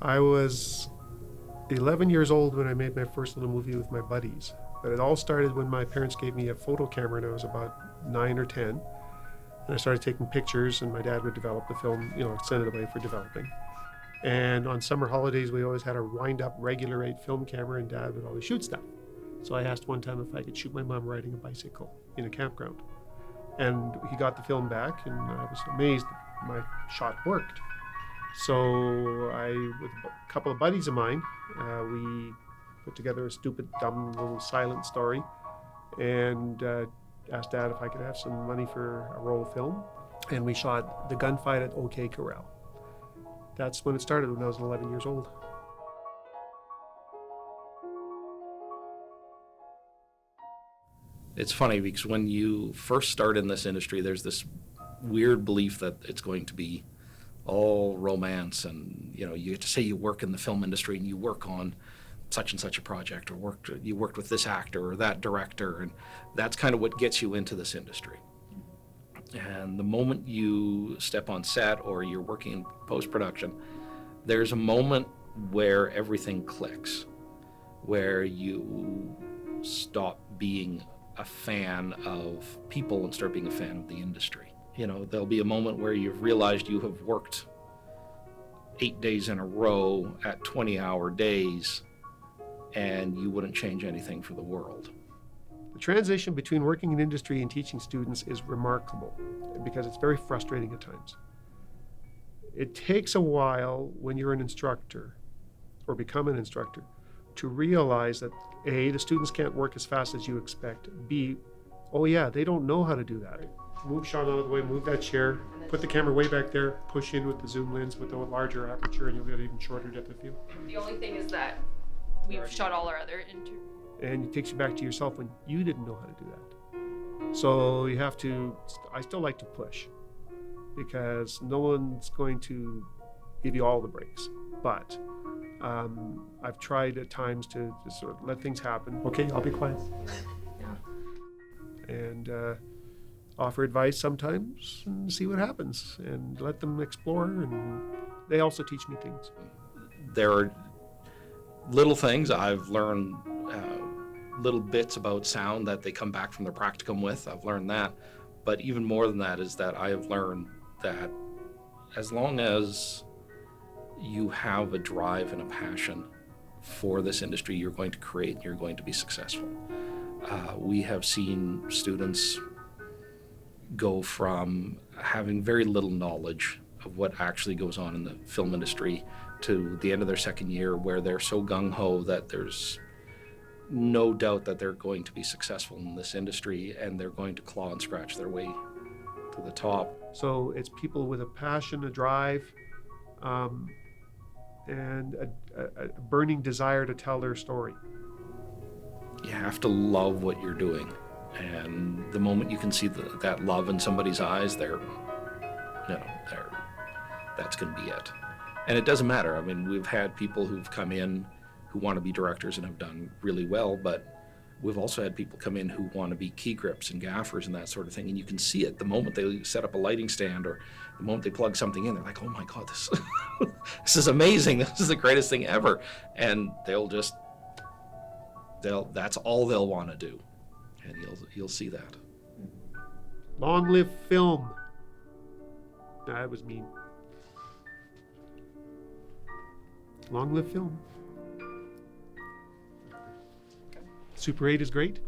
I was 11 years old when I made my first little movie with my buddies. But it all started when my parents gave me a photo camera and I was about 9 or 10. And I started taking pictures and my dad would develop the film, send it away for developing. And on summer holidays, we always had a wind-up regular 8 film camera and Dad would always shoot stuff. So I asked one time if I could shoot my mom riding a bicycle in a campground. And he got the film back and I was amazed that my shot worked. So I, with a couple of buddies of mine, we put together a stupid, dumb little silent story and asked Dad if I could have some money for a roll of film. And we shot the gunfight at OK Corral. That's when it started, when I was 11 years old. It's funny because when you first start in this industry, there's this weird belief that it's going to be all romance, and you get to say you work in the film industry and you work on such and such a project, or you worked with this actor or that director, and that's kind of what gets you into this industry. And the moment you step on set or you're working in post-production, there's a moment where everything clicks, where you stop being a fan of people and start being a fan of the industry. There'll be a moment where you've realized you have worked 8 days in a row at 20-hour days and you wouldn't change anything for the world. The transition between working in industry and teaching students is remarkable because it's very frustrating at times. It takes a while when you're an instructor or become an instructor to realize that A, the students can't work as fast as you expect. B, oh yeah, they don't know how to do that. Move Sean out of the way, move that chair, put the camera way back there, push in with the zoom lens with a larger aperture and you'll get even shorter depth of field. The only thing is that we've shot all our other and it takes you back to yourself when you didn't know how to do that. So you have to, I still like to push because no one's going to give you all the breaks, but I've tried at times to just sort of let things happen. Okay, I'll be quiet. Yeah. And offer advice sometimes and see what happens and let them explore, and they also teach me things. There are little things I've learned, little bits about sound that they come back from their practicum with. I've learned that. But even more than that is that I have learned that as long as you have a drive and a passion for this industry, you're going to create and you're going to be successful. We have seen students go from having very little knowledge of what actually goes on in the film industry to the end of their second year where they're so gung-ho that there's no doubt that they're going to be successful in this industry and they're going to claw and scratch their way to the top. So it's people with a passion, a drive, and a burning desire to tell their story. You have to love what you're doing. And the moment you can see that love in somebody's eyes, that's going to be it. And it doesn't matter. I mean, we've had people who've come in who want to be directors and have done really well, but we've also had people come in who want to be key grips and gaffers and that sort of thing. And you can see it the moment they set up a lighting stand or the moment they plug something in. They're like, oh my God, this is amazing. This is the greatest thing ever. And that's all they'll want to do. And you'll see that. Long live film. Nah, that was mean. Long live film. Super 8 is great.